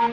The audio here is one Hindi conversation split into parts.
आज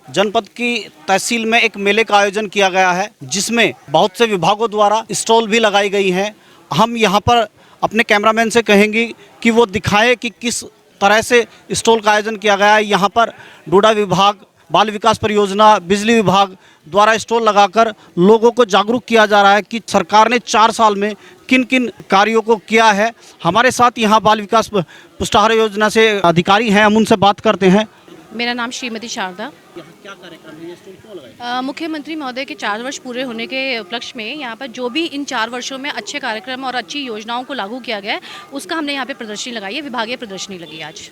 जनपद की तहसील में एक मेले का आयोजन किया गया है, जिसमें बहुत से विभागों द्वारा स्टॉल भी लगाई गई हैं। हम यहाँ पर अपने कैमरामैन से कहेंगे कि वो दिखाए कि किस तरह से स्टॉल का आयोजन किया गया है। यहाँ पर डोडा विभाग, बाल विकास परियोजना, बिजली विभाग द्वारा स्टॉल लगाकर लोगों को जागरूक किया जा रहा है कि सरकार ने 4 साल में किन किन कार्यों को किया है। हमारे साथ यहाँ बाल विकास पुष्टाहार योजना से अधिकारी हैं, हम उनसे बात करते हैं। मेरा नाम श्रीमती शारदा। क्या कार्यक्रम है, ये स्टॉल क्यों लगाया? मुख्यमंत्री महोदय के 4 वर्ष पूरे होने के उपलक्ष्य में यहाँ पर जो भी इन 4 वर्षों में अच्छे कार्यक्रम और अच्छी योजनाओं को लागू किया गया है, उसका हमने यहाँ पे प्रदर्शनी लगाई है। विभागीय प्रदर्शनी लगी आज।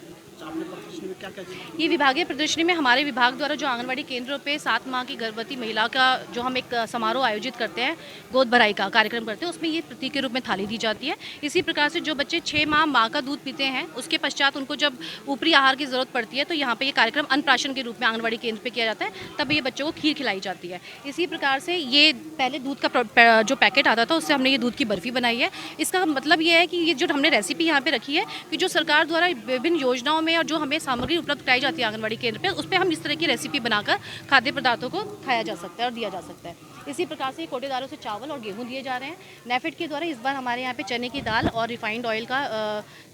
ये विभागीय प्रदर्शनी में हमारे विभाग द्वारा जो आंगनवाड़ी केंद्रों पे 7 माह की गर्भवती महिला का जो हम एक समारोह आयोजित करते हैं, गोद भराई का कार्यक्रम करते हैं, उसमें ये प्रतीक के रूप में थाली दी जाती है। इसी प्रकार से जो बच्चे 6 माह माँ का दूध पीते हैं, उसके पश्चात उनको जब ऊपरी आहार की ज़रूरत पड़ती है, तो यहाँ पे ये कार्यक्रम अन्नप्राशन के रूप में आंगनवाड़ी केंद्र पे किया जाता है। तब ये बच्चों को खीर खिलाई जाती है। इसी प्रकार से ये पहले दूध का जो पैकेट आता था, उससे हमने ये दूध की बर्फ़ी बनाई है। इसका मतलब ये है कि ये जो हमने रेसिपी यहाँ पे रखी है कि जो सरकार द्वारा विभिन्न योजनाओं में और जो हमें सामग्री उपलब्ध कराई जाती है आंगनवाड़ी केंद्र पे, उस पर हम इस तरह की रेसिपी बनाकर खाद्य पदार्थों को खाया जा सकता है और दिया जा सकता है। इसी प्रकार से कोटेदारों से चावल और गेहूं दिए जा रहे हैं। नेफेड के द्वारा इस बार हमारे यहाँ पे चने की दाल और रिफाइंड ऑयल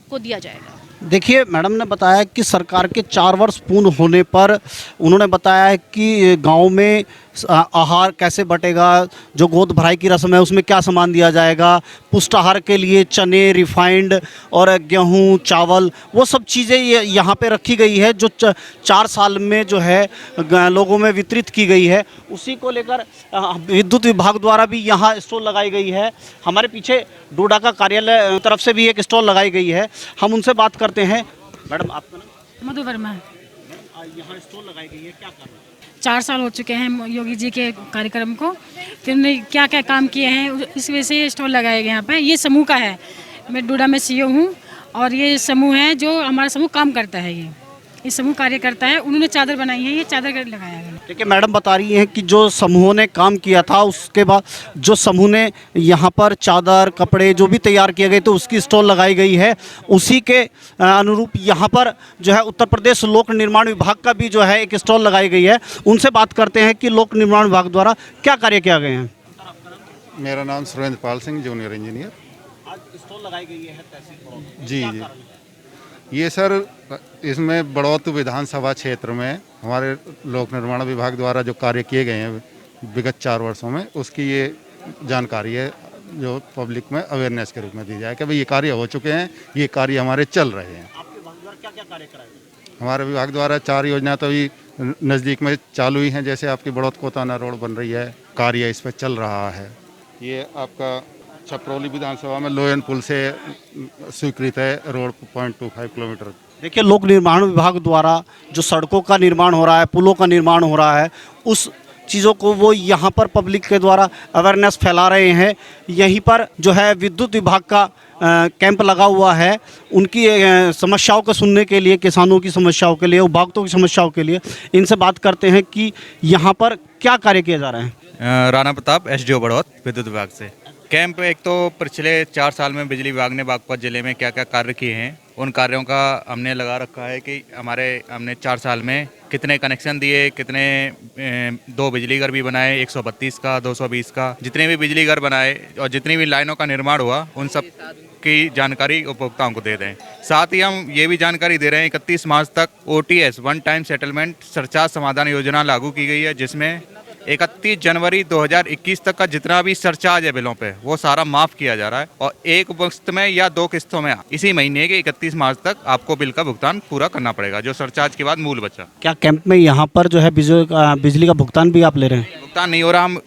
को दिया जाएगा। देखिए, मैडम ने बताया कि सरकार के 4 वर्ष पूर्ण होने पर उन्होंने बताया है कि गांव में आहार कैसे बटेगा, जो गोद भराई की रस्म है उसमें क्या सामान दिया जाएगा, पुष्टाहार के लिए चने, रिफाइंड और गेहूं, चावल, वो सब चीज़ें यहाँ पे रखी गई है जो 4 साल में जो है लोगों में वितरित की गई है। उसी को लेकर विद्युत विभाग द्वारा भी यहाँ स्टॉल लगाई गई है। हमारे पीछे डोडा का कार्यालय तरफ से भी एक स्टॉल लगाई गई है, हम उनसे बात करते हैं। मैडम, आपका नाम? मधु वर्मा। यहाँ स्टॉल लगाई गई है, क्या कारण? 4 साल हो चुके हैं योगी जी के कार्यक्रम को, फिर उन्होंने क्या क्या काम किए हैं, इस वजह से ये स्टॉल लगाए गए यहाँ पे। ये समूह का है, मैं डोडा में सीईओ हूँ और ये समूह है जो हमारा समूह काम करता है। ये समूह कार्य करता है। उन्होंने चादर बनाई है, ये चादर लगाया है। देखिए, मैडम बता रही हैं कि जो समूहों ने काम किया था, उसके बाद जो समूह ने यहाँ पर चादर, कपड़े जो भी तैयार किए गए थे, उसकी स्टॉल लगाई गई है। उसी के अनुरूप यहाँ पर जो है उत्तर प्रदेश लोक निर्माण विभाग का भी जो है एक स्टॉल लगाई गई है। उनसे बात करते हैं कि लोक निर्माण विभाग द्वारा क्या कार्य किया गए हैं। मेरा नाम सुरेंद्र पाल सिंह, जूनियर इंजीनियर। आज स्टॉल लगाई गई है तहसील जी जी। ये सर, इसमें बड़ौत विधानसभा क्षेत्र में हमारे लोक निर्माण विभाग द्वारा जो कार्य किए गए हैं विगत 4 वर्षों में, उसकी ये जानकारी है जो पब्लिक में अवेयरनेस के रूप में दी जाए कि भाई ये कार्य हो चुके हैं, ये कार्य हमारे चल रहे हैं। आपके विभाग द्वारा क्या क्या कार्य कराए गए? हमारे विभाग द्वारा 4 योजना तो अभी नज़दीक में चालू ही हैं। जैसे आपकी बड़ौत कोताना रोड बन रही है, कार्य इस पर चल रहा है। ये आपका छपरौली विधानसभा में लोयन पुल से स्वीकृत है रोड 0.25 किलोमीटर। देखिए, लोक निर्माण विभाग द्वारा जो सड़कों का निर्माण हो रहा है, पुलों का निर्माण हो रहा है, उस चीज़ों को वो यहाँ पर पब्लिक के द्वारा अवेयरनेस फैला रहे हैं। यहीं पर जो है विद्युत विभाग का कैंप लगा हुआ है, उनकी समस्याओं को सुनने के लिए, किसानों की समस्याओं के लिए, उपभोक्ताओं की समस्याओं के लिए। इनसे बात करते हैं कि यहाँ पर क्या कार्य किए जा रहे हैं। राणा प्रताप, एसडीओ बड़ौत, विद्युत विभाग से। कैंप एक तो पिछले 4 साल में बिजली विभाग ने बागपत जिले में क्या क्या कार्य किए हैं, उन कार्यों का हमने लगा रखा है कि हमने 4 साल में कितने कनेक्शन दिए, कितने 2 बिजली घर भी बनाए, 132 का, 220 का, जितने भी बिजली घर बनाए और जितनी भी लाइनों का निर्माण हुआ, उन सब की जानकारी उपभोक्ताओं को दे दें। साथ ही हम ये भी जानकारी दे रहे हैं 31 मार्च तक OTS, one time settlement surcharge समाधान योजना लागू की गई है, जिसमें 31 जनवरी 2021 तक का जितना भी सरचार्ज है बिलों पे, वो सारा माफ़ किया जा रहा है और एक किस्त में या 2 किस्तों में इसी महीने के 31 मार्च तक आपको बिल का भुगतान पूरा करना पड़ेगा, जो सरचार्ज के बाद मूल बचा। क्या कैंप में यहाँ पर जो है बिजली का भुगतान भी आप ले रहे हैं? भुगतान नहीं हो रहा। हम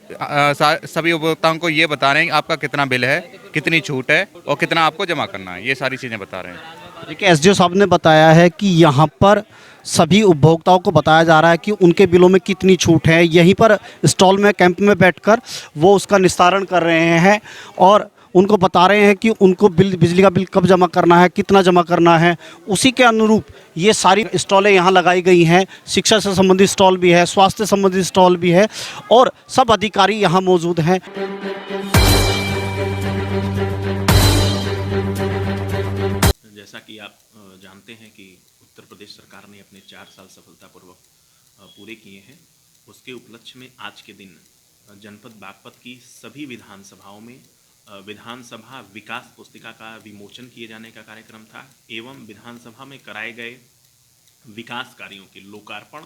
सभी उपभोक्ताओं को ये बता रहे हैं आपका कितना बिल है, कितनी छूट है और कितना आपको जमा करना है, ये सारी चीज़ें बता रहे हैं। देखिए, एसडीओ साहब ने बताया है कि यहाँ पर सभी उपभोक्ताओं को बताया जा रहा है कि उनके बिलों में कितनी छूट है। यहीं पर स्टॉल में, कैंप में बैठकर वो उसका निस्तारण कर रहे हैं और उनको बता रहे हैं कि उनको बिजली का बिल कब जमा करना है, कितना जमा करना है। उसी के अनुरूप ये सारी स्टॉलें यहाँ लगाई गई हैं। शिक्षा से संबंधित स्टॉल भी है, स्वास्थ्य संबंधित स्टॉल भी है और सब अधिकारी यहाँ मौजूद हैं। जैसा कि आप जानते हैं कि उत्तर प्रदेश सरकार ने अपने 4 साल सफलतापूर्वक पूरे किए हैं, उसके उपलक्ष्य में आज के दिन जनपद बागपत की सभी विधानसभाओं में विधानसभा विकास पुस्तिका का विमोचन किए जाने का कार्यक्रम था एवं विधानसभा में कराए गए विकास कार्यों के लोकार्पण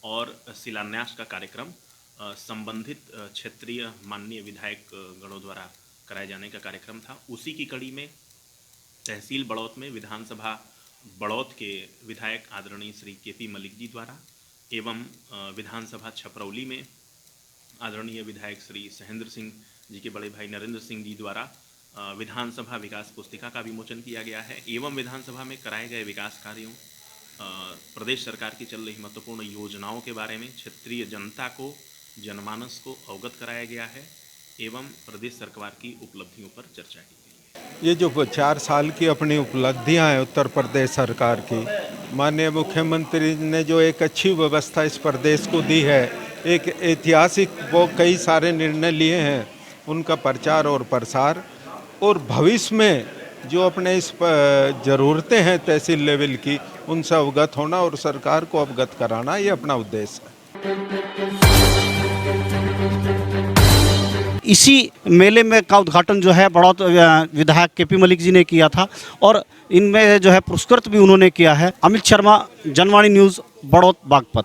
और शिलान्यास का कार्यक्रम संबंधित क्षेत्रीय माननीय विधायक गणों द्वारा कराए जाने का कार्यक्रम था। उसी की कड़ी में तहसील बड़ौत में विधानसभा बड़ौत के विधायक आदरणीय श्री केपी मलिक जी द्वारा एवं विधानसभा छपरौली में आदरणीय विधायक श्री सहेंद्र सिंह जी के बड़े भाई नरेंद्र सिंह जी द्वारा विधानसभा विकास पुस्तिका का विमोचन किया गया है एवं विधानसभा में कराए गए विकास कार्यों, प्रदेश सरकार की चल रही महत्वपूर्ण योजनाओं के बारे में क्षेत्रीय जनता को, जनमानस को अवगत कराया गया है एवं प्रदेश सरकार की उपलब्धियों पर चर्चा की गई। ये जो 4 साल की अपनी उपलब्धियां हैं उत्तर प्रदेश सरकार की, माननीय मुख्यमंत्री ने जो एक अच्छी व्यवस्था इस प्रदेश को दी है, एक ऐतिहासिक वो कई सारे निर्णय लिए हैं, उनका प्रचार और प्रसार और भविष्य में जो अपने इस ज़रूरतें हैं तहसील लेवल की, उनसे अवगत होना और सरकार को अवगत कराना, ये अपना उद्देश्य है। इसी मेले में का उद्घाटन जो है बड़ौत विधायक केपी मलिक जी ने किया था और इनमें जो है पुरस्कृत भी उन्होंने किया है। अमित शर्मा, जनवाणी न्यूज़, बड़ौत बागपत।